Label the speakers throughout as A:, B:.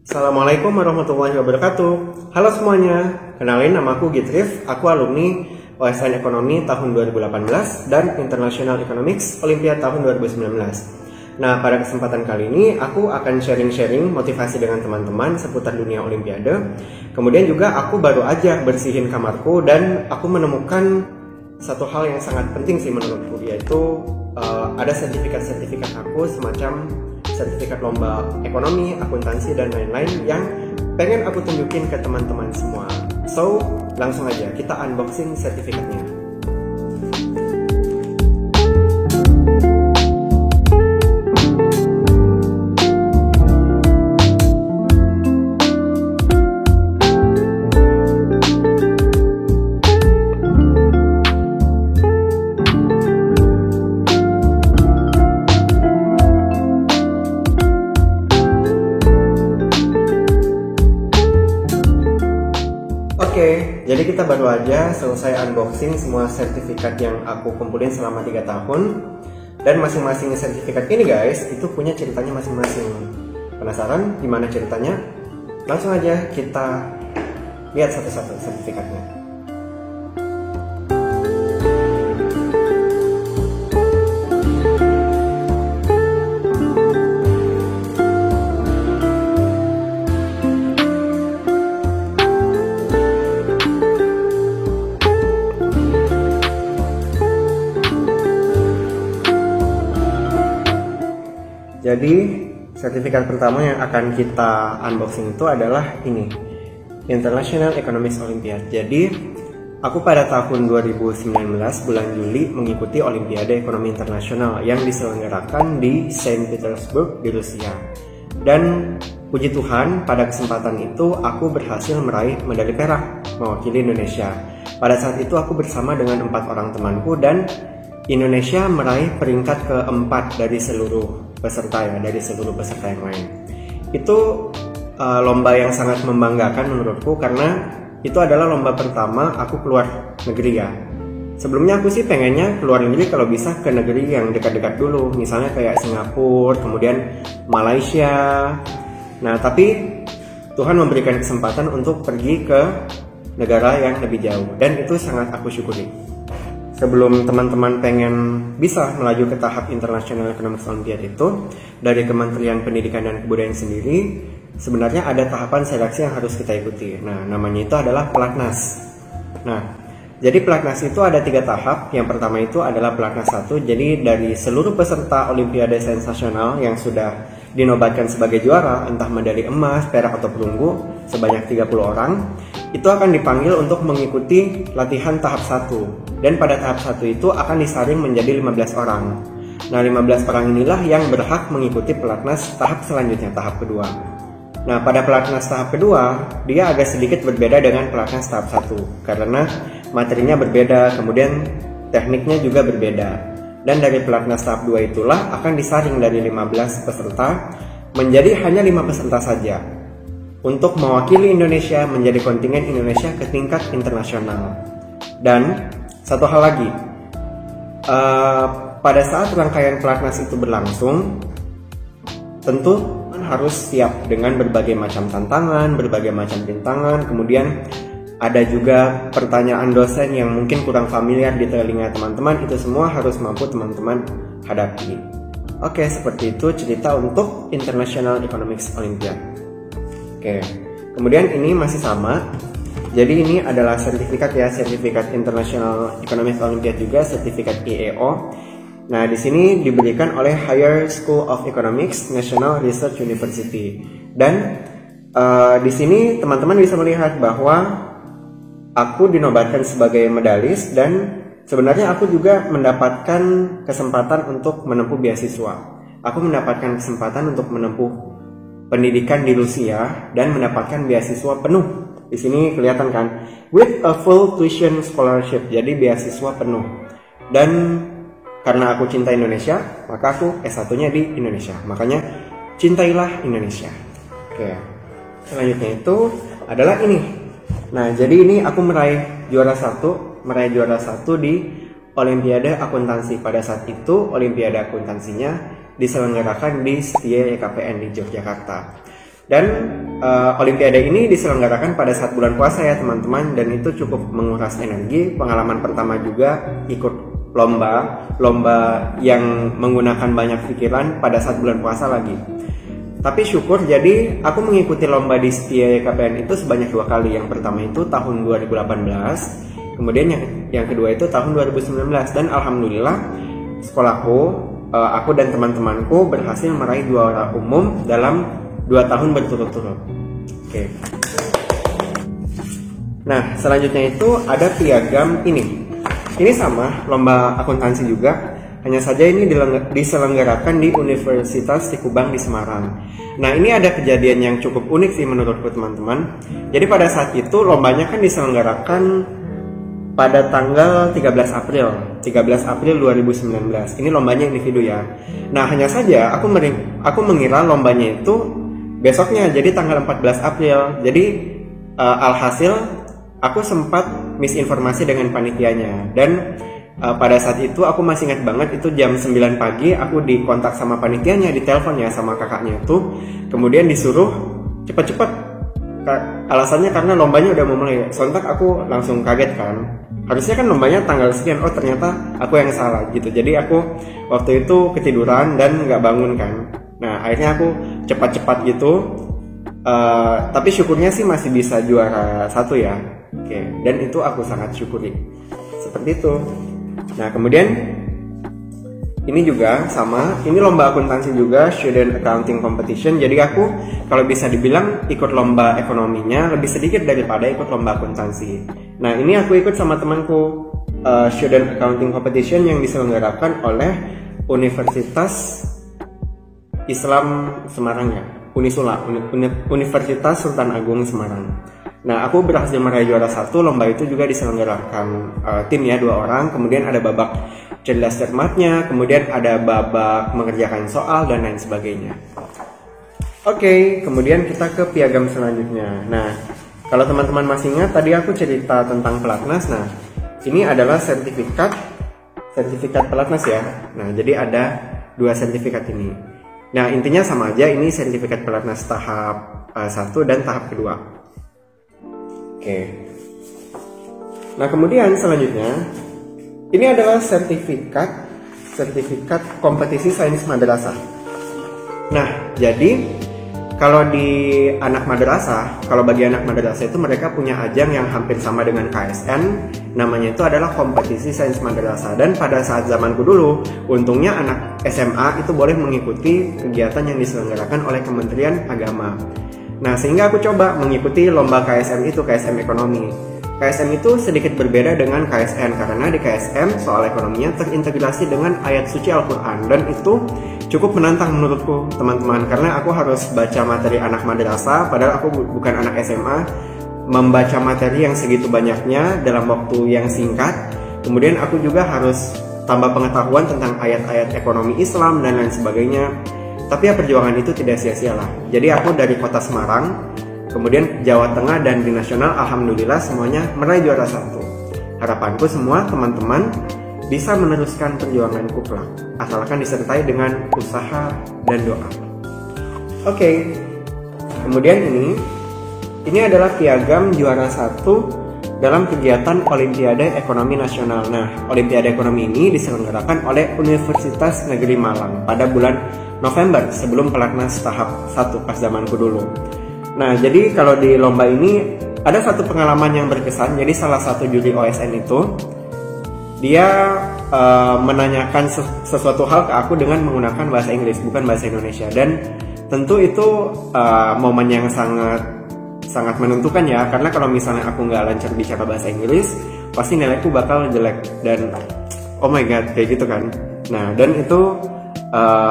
A: Assalamualaikum warahmatullahi wabarakatuh. Halo semuanya, kenalin namaku Gitrif. Aku alumni OSN Ekonomi tahun 2018 dan International Economics Olimpiade tahun 2019. Nah, pada kesempatan kali ini aku akan sharing-sharing motivasi dengan teman-teman seputar dunia Olimpiade. Kemudian juga aku baru aja bersihin kamarku dan aku menemukan satu hal yang sangat penting sih menurutku, yaitu ada sertifikat-sertifikat aku, semacam sertifikat lomba ekonomi, akuntansi, dan lain-lain yang pengen aku tunjukin ke teman-teman semua. So, langsung aja kita unboxing sertifikatnya. Oke, jadi kita baru aja selesai unboxing semua sertifikat yang aku kumpulin selama 3 tahun. Dan masing-masing sertifikat ini guys, itu punya ceritanya masing-masing. Penasaran gimana ceritanya? Langsung aja kita lihat satu-satu sertifikatnya. Jadi sertifikat pertama yang akan kita unboxing itu adalah ini, International Economics Olympiad. Jadi aku pada tahun 2019 bulan Juli mengikuti Olimpiade Ekonomi Internasional yang diselenggarakan di Saint Petersburg di Rusia. Dan puji Tuhan pada kesempatan itu aku berhasil meraih medali perak mewakili Indonesia. Pada saat itu aku bersama dengan 4 orang temanku dan Indonesia meraih peringkat keempat dari seluruh peserta yang lain. Itu lomba yang sangat membanggakan menurutku karena itu adalah lomba pertama aku keluar negeri ya. Sebelumnya aku sih pengennya keluar negeri kalau bisa ke negeri yang dekat-dekat dulu, misalnya kayak Singapura, kemudian Malaysia. Nah, tapi Tuhan memberikan kesempatan untuk pergi ke negara yang lebih jauh dan itu sangat aku syukuri. Sebelum teman-teman pengen bisa melaju ke tahap International Economics Olympiad itu, dari Kementerian Pendidikan dan Kebudayaan sendiri, sebenarnya ada tahapan seleksi yang harus kita ikuti. Nah, namanya itu adalah pelatnas. Nah, jadi pelatnas itu ada 3 tahap. Yang pertama itu adalah pelatnas 1. Jadi dari seluruh peserta Olimpiade sensasional yang sudah dinobatkan sebagai juara, entah medali emas, perak atau perunggu, sebanyak 30 orang, itu akan dipanggil untuk mengikuti latihan tahap 1. Dan pada tahap 1 itu akan disaring menjadi 15 orang. Nah, 15 orang inilah yang berhak mengikuti pelatnas tahap selanjutnya, tahap kedua. Nah, pada pelatnas tahap kedua, dia agak sedikit berbeda dengan pelatnas tahap 1 karena materinya berbeda, kemudian tekniknya juga berbeda. Dan dari pelatnas tahap 2 itulah akan disaring dari 15 peserta menjadi hanya 5 peserta saja untuk mewakili Indonesia menjadi kontingen Indonesia ke tingkat internasional. Dan satu hal lagi, pada saat rangkaian pelatnas itu berlangsung, tentu harus siap dengan berbagai macam tantangan, berbagai macam rintangan. Kemudian ada juga pertanyaan dosen yang mungkin kurang familiar di telinga teman-teman. Itu semua harus mampu teman-teman hadapi. Oke, seperti itu cerita untuk International Economics Olympiad. Oke, kemudian ini masih sama. Jadi ini adalah sertifikat ya, sertifikat International Economics Olympiad juga, sertifikat IEO. Nah, di sini diberikan oleh Higher School of Economics National Research University. Dan di sini teman-teman bisa melihat bahwa aku dinobatkan sebagai medalis dan sebenarnya aku juga mendapatkan kesempatan untuk menempuh beasiswa. Aku mendapatkan kesempatan untuk menempuh pendidikan di Rusia dan mendapatkan beasiswa penuh. Di sini kelihatan kan, with a full tuition scholarship, jadi beasiswa penuh. Dan karena aku cinta Indonesia, maka aku S1-nya di Indonesia. Makanya cintailah Indonesia. Oke. Selanjutnya itu adalah ini. Nah, jadi ini aku meraih juara satu di Olimpiade Akuntansi. Pada saat itu Olimpiade Akuntansinya diselenggarakan di Setia YKPN di Yogyakarta. Dan Olimpiade ini diselenggarakan pada saat bulan puasa ya teman-teman, dan itu cukup menguras energi. Pengalaman pertama juga ikut lomba yang menggunakan banyak pikiran pada saat bulan puasa lagi. Tapi syukur, jadi aku mengikuti lomba di Setia KPN itu sebanyak 2 kali. Yang pertama itu tahun 2018, kemudian yang kedua itu tahun 2019. Dan alhamdulillah sekolahku, aku dan teman-temanku berhasil meraih juara umum dalam 2 tahun berturut-turut. Oke. Nah, selanjutnya itu ada piagam ini. Ini sama, lomba akuntansi juga. Hanya saja ini diselenggarakan di Universitas Tikubang di Semarang. Nah, ini ada kejadian yang cukup unik sih menurutku teman-teman. Jadi pada saat itu lombanya kan diselenggarakan pada tanggal 13 April 2019. Ini lombanya individu ya. Nah, hanya saja aku mengira lombanya itu besoknya, jadi tanggal 14 April. Jadi alhasil aku sempat misinformasi dengan panitianya. Dan pada saat itu aku masih ingat banget, itu jam 9 pagi aku dikontak sama panitianya, ditelepon ya sama kakaknya itu. Kemudian disuruh cepet-cepet. Alasannya karena lombanya udah mau mulai. Sontak aku langsung kaget kan. Harusnya kan lombanya tanggal sekian, oh ternyata aku yang salah gitu. Jadi aku waktu itu ketiduran dan nggak bangun kan. Nah akhirnya aku cepat-cepat gitu. Tapi syukurnya sih masih bisa juara 1 ya. Oke. Dan itu aku sangat syukuri. Seperti itu. Nah kemudian ini juga sama, ini lomba akuntansi juga, Student Accounting Competition. Jadi aku kalau bisa dibilang ikut lomba ekonominya lebih sedikit daripada ikut lomba akuntansi. Nah ini aku ikut sama temanku, Student Accounting Competition yang diselenggarakan oleh Universitas Islam Semarang ya, Unisula, Universitas Sultan Agung Semarang. Nah, aku berhasil meraih juara 1. Lomba itu juga diselenggarakan tim ya, 2 orang. Kemudian ada babak cerdas cermatnya, kemudian ada babak mengerjakan soal dan lain sebagainya. Oke, kemudian kita ke piagam selanjutnya. Nah, kalau teman-teman masih ingat tadi aku cerita tentang pelatnas. Nah, ini adalah sertifikat pelatnas ya. Nah, jadi ada 2 sertifikat ini. Nah, intinya sama aja, ini sertifikat pelatnas tahap 1 dan tahap kedua. Oke. Nah kemudian selanjutnya ini adalah sertifikat kompetisi sains madrasah. Nah jadi kalau di anak madrasah, kalau bagi anak madrasah itu mereka punya ajang yang hampir sama dengan KSN, namanya itu adalah kompetisi sains madrasah. Dan pada saat zamanku dulu, untungnya anak SMA itu boleh mengikuti kegiatan yang diselenggarakan oleh Kementerian Agama. Nah, sehingga aku coba mengikuti lomba KSM itu, KSM Ekonomi. KSM itu sedikit berbeda dengan KSN, karena di KSM soal ekonominya terintegrasi dengan ayat suci Al-Quran. Dan itu cukup menantang menurutku, teman-teman, karena aku harus baca materi anak madrasah, padahal aku bukan anak SMA, membaca materi yang segitu banyaknya dalam waktu yang singkat. Kemudian aku juga harus tambah pengetahuan tentang ayat-ayat ekonomi Islam dan lain sebagainya. Tapi ya perjuangan itu tidak sia-sia lah. Jadi aku dari kota Semarang, kemudian Jawa Tengah dan di nasional, alhamdulillah semuanya meraih juara 1. Harapanku semua teman-teman bisa meneruskan perjuanganku kelak, asalkan disertai dengan usaha dan doa. Oke. Kemudian ini adalah piagam juara 1 dalam kegiatan Olimpiade Ekonomi Nasional. Nah, Olimpiade Ekonomi ini diselenggarakan oleh Universitas Negeri Malang pada bulan November sebelum pelatnas tahap 1 pas zamanku dulu. Nah, jadi kalau di lomba ini ada satu pengalaman yang berkesan. Jadi salah satu juri OSN itu dia menanyakan sesuatu hal ke aku dengan menggunakan bahasa Inggris, bukan bahasa Indonesia. Dan tentu itu momen yang sangat menentukan ya, karena kalau misalnya aku nggak lancar bicara bahasa Inggris, pasti nilaiku bakal jelek dan oh my god kayak gitu kan. Nah, dan itu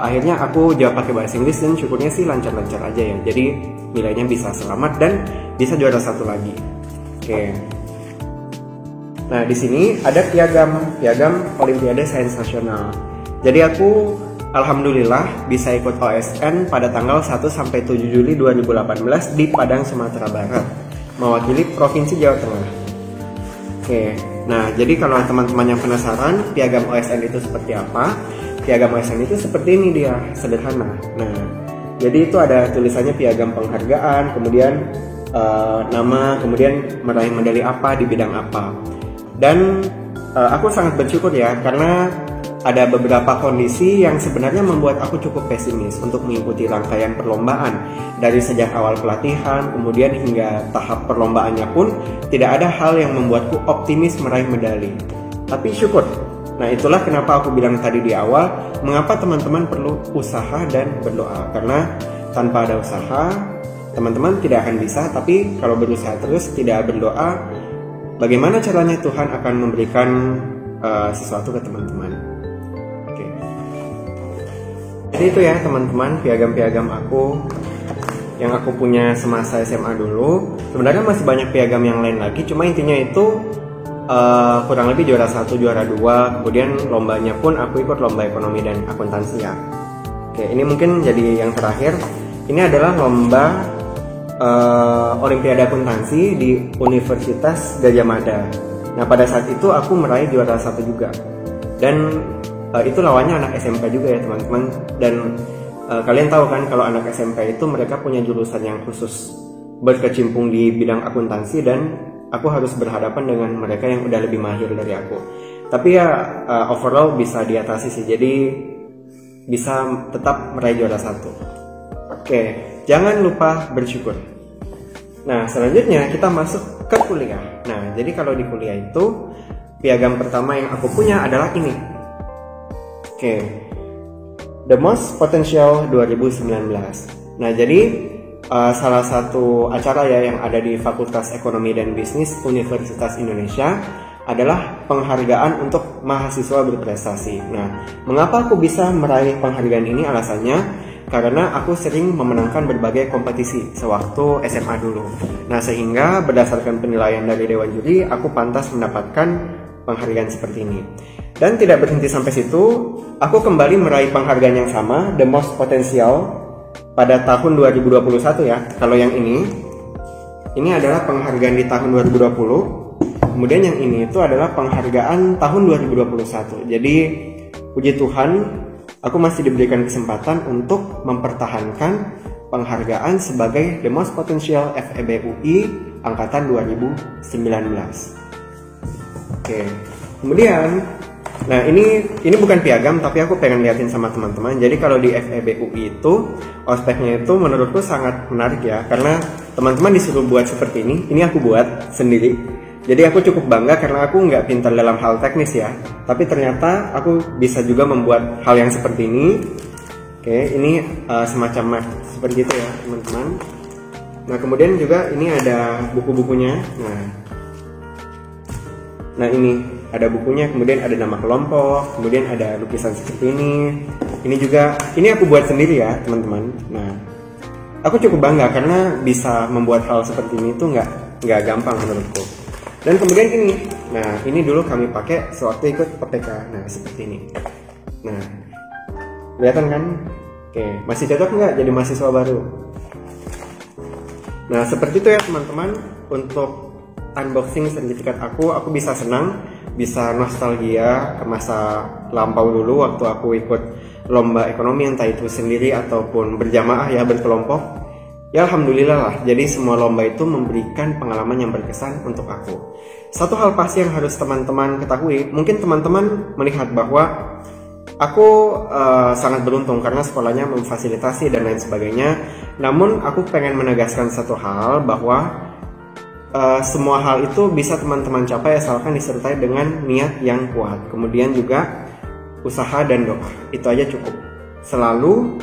A: akhirnya aku jawab pakai bahasa Inggris dan syukurnya sih lancar-lancar aja ya. Jadi nilainya bisa selamat dan bisa juara 1 lagi. Oke. Nah, di sini ada piagam Olimpiade Sains Nasional. Jadi aku alhamdulillah bisa ikut OSN pada tanggal 1 sampai 7 Juli 2018 di Padang, Sumatera Barat, mewakili Provinsi Jawa Tengah. Oke. Nah, jadi kalau teman-teman yang penasaran piagam OSN itu seperti apa? Piagam OSN itu seperti ini dia, sederhana. Nah, Jadi itu ada tulisannya piagam penghargaan, kemudian nama, kemudian meraih medali apa di bidang apa. Dan aku sangat bersyukur ya, karena ada beberapa kondisi yang sebenarnya membuat aku cukup pesimis untuk mengikuti rangkaian perlombaan. Dari sejak awal pelatihan, kemudian hingga tahap perlombaannya pun tidak ada hal yang membuatku optimis meraih medali. Tapi syukur. Nah, itulah kenapa aku bilang tadi di awal, mengapa teman-teman perlu usaha dan berdoa. Karena tanpa ada usaha, teman-teman tidak akan bisa. Tapi kalau berusaha terus, tidak berdoa, bagaimana caranya Tuhan akan memberikan sesuatu ke teman-teman. Jadi itu ya teman-teman, piagam-piagam aku yang aku punya semasa SMA dulu. Sebenarnya masih banyak piagam yang lain lagi, cuma intinya itu kurang lebih juara 1, juara 2. Kemudian lombanya pun aku ikut lomba ekonomi dan akuntansi ya. Oke, ini mungkin jadi yang terakhir. Ini adalah lomba Olimpiade Akuntansi di Universitas Gadjah Mada. Nah, pada saat itu aku meraih juara 1 juga. Dan itu lawannya anak SMP juga ya teman-teman. Dan kalian tahu kan kalau anak SMP itu mereka punya jurusan yang khusus berkecimpung di bidang akuntansi, dan aku harus berhadapan dengan mereka yang udah lebih mahir dari aku. Tapi ya overall bisa diatasi sih, jadi bisa tetap meraih juara 1. Oke, jangan lupa bersyukur. Nah, selanjutnya kita masuk ke kuliah. Nah, jadi kalau di kuliah itu piagam pertama yang aku punya adalah ini. Oke, The Most Potential 2019. Nah, jadi salah satu acara ya yang ada di Fakultas Ekonomi dan Bisnis Universitas Indonesia adalah penghargaan untuk mahasiswa berprestasi. Nah, mengapa aku bisa meraih penghargaan ini? Alasannya karena aku sering memenangkan berbagai kompetisi sewaktu SMA dulu. Nah, sehingga berdasarkan penilaian dari Dewan Juri, aku pantas mendapatkan penghargaan seperti ini. Dan tidak berhenti sampai situ, aku kembali meraih penghargaan yang sama, The Most Potential, pada tahun 2021 ya. Kalau yang ini adalah penghargaan di tahun 2020. Kemudian yang ini itu adalah penghargaan tahun 2021. Jadi puji Tuhan, aku masih diberikan kesempatan untuk mempertahankan penghargaan sebagai The Most Potential FEB UI angkatan 2019. Oke. Kemudian nah ini bukan piagam, tapi aku pengen liatin sama teman-teman. Jadi kalau di FEB UI itu ospeknya itu menurutku sangat menarik ya, karena teman-teman disuruh buat seperti ini. Ini aku buat sendiri. Jadi aku cukup bangga karena aku nggak pintar dalam hal teknis ya, tapi ternyata aku bisa juga membuat hal yang seperti ini. Oke, ini semacam map seperti itu ya teman-teman. Nah, kemudian juga ini ada buku-bukunya. Nah ini ada bukunya, kemudian ada nama kelompok, kemudian ada lukisan seperti ini. Ini juga, ini aku buat sendiri ya teman-teman. Nah, aku cukup bangga karena bisa membuat hal seperti ini tuh nggak gampang menurutku. Dan kemudian ini, nah ini dulu kami pakai sewaktu ikut PPK. Nah seperti ini. Nah, kelihatan kan? Oke, masih cocok nggak jadi mahasiswa baru? Nah seperti itu ya teman-teman untuk unboxing sertifikat aku bisa senang, bisa nostalgia ke masa lampau dulu waktu aku ikut lomba ekonomi, entah itu sendiri ataupun berjamaah ya, berkelompok. Ya alhamdulillah lah, jadi semua lomba itu memberikan pengalaman yang berkesan untuk aku. Satu hal pasti yang harus teman-teman ketahui, mungkin teman-teman melihat bahwa aku sangat beruntung karena sekolahnya memfasilitasi dan lain sebagainya. Namun aku pengen menegaskan satu hal bahwa semua hal itu bisa teman-teman capai asalkan disertai dengan niat yang kuat. Kemudian juga usaha dan doa, itu aja cukup. Selalu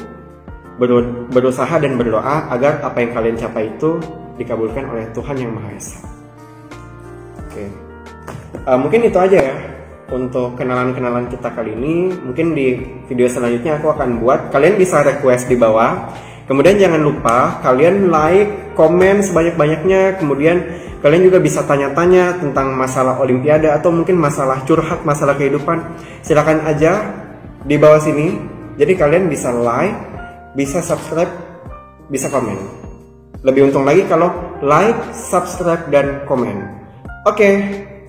A: berusaha dan berdoa agar apa yang kalian capai itu dikabulkan oleh Tuhan Yang Maha Esa. Oke, mungkin itu aja ya untuk kenalan-kenalan kita kali ini. Mungkin di video selanjutnya aku akan buat, kalian bisa request di bawah. Kemudian jangan lupa kalian like, komen sebanyak-banyaknya. Kemudian kalian juga bisa tanya-tanya tentang masalah Olimpiade atau mungkin masalah curhat, masalah kehidupan. Silakan aja di bawah sini. Jadi kalian bisa like, bisa subscribe, bisa komen. Lebih untung lagi kalau like, subscribe, dan komen. Oke,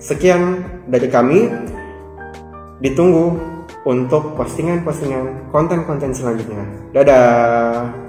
A: sekian dari kami. Ditunggu untuk postingan-postingan konten-konten selanjutnya. Dadah!